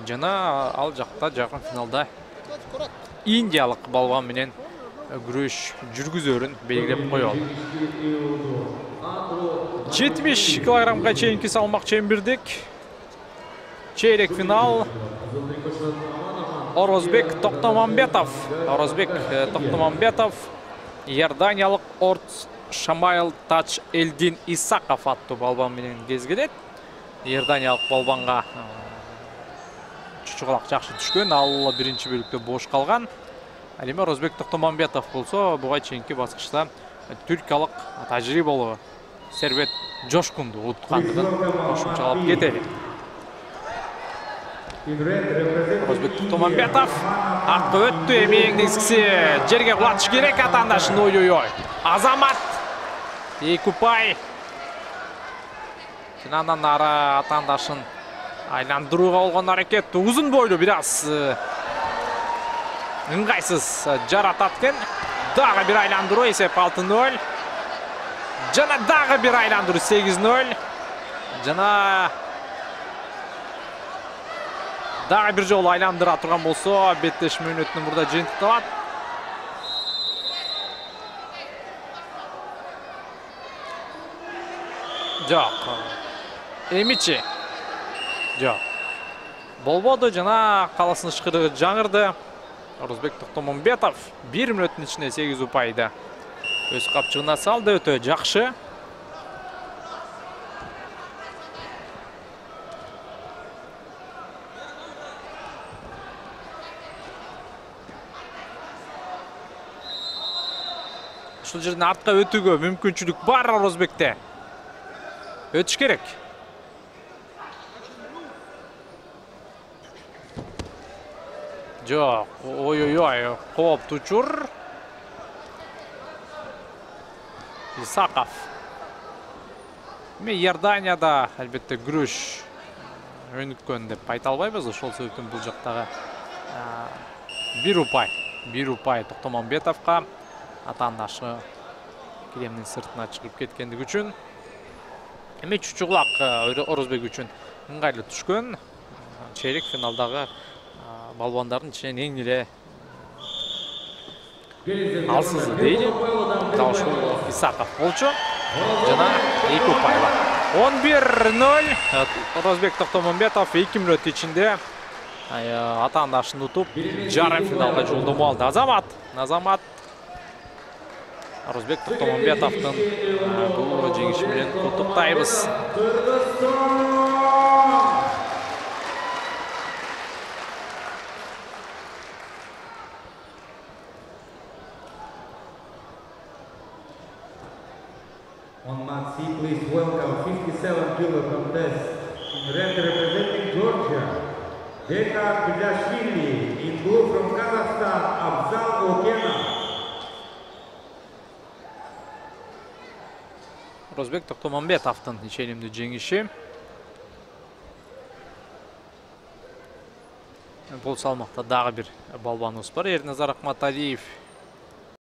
Жана ал жакта жакын финалда индиялык балбан менен күрөш жүргүзөрүн белгилеп коёлу. 70 килограммга чейинки салмак чембирдик. Чейрек финал. Орозбек Токтомамбетов. Иорданиялык Орт Шамайл Тач Элдин Исаков аттуу балбан менен кезгелет. Иорданиялык балбанга чучугулак жакшы түшкөн, ал биринчи бөлүктө бош калган. Ал эми Орозбек Токтомамбетов болсо буга чейинки баскычта түркиялык тажрыйбалуу Сербет Жошкунду уткандыгын кошумчалап кетели. Орозбек Токтомамбетов акты өттү, эми эң негизгиси жерге кулатыш керек атаандашын. Ой. Азамат Экупай андан нары атаандашын айландырууга болгон аракет. Узун бойлуу, бир аз ыңгайсыз жаратат экен. Дагы бир айландыруу, эсеп 6-0. Жана дагы бир айландыруу 8-0. Жана дагы бир жолу айландыра турган болсо, беттешме өнөтүнүн мурда жыйынтыкталат. Жок. Эмичи. Жок. Болбоду, жана каласын ышкырыгы жаңырды. Орозбек Токтомамбетов 1 мүнөттүн ичинде 8 упайды өз капчыгына салды, өтө жакшы. Ушул жерден артка өтүүгө мүмкүнчүлүк бар Орозбекте. Өтүш керек. Жок, ой, кооптуу учур. Исаков. Эми Иорданияда албетте күрөш өнүккөн деп айта албайбыз. Ошол себептен бул жактагы бир упай Токтомамбетовго атаандашы килемдин сыртына чыгып кеткендиги үчүн. Эми чучугулак Орозбек үчүн ыңгайлуу түшкөн. Чейрек финалдагы балбандардын ичинен эң эле алсызы дейли. Ушул Исаков болчу. Жана Экупай бар. 11-0. Орозбек Токтомамбетов 2 мүнөт ичинде атаандашын утуп, жарым финалга жолдомо алды. Азамат Орозбек Токтомамбетовдун бул жеңиши менен куттуктайбыз. On mat C, please welcome 57 kilo contest in red representing Georgia, Dekar Bidashvili, in blue from Kazakhstan, Abzal Okena. Орозбек Токтомамбетовдун ичеримдүү жеңиши. Бул салмакта дагы бир балбаныбыз бар. Эрназар Акматалиев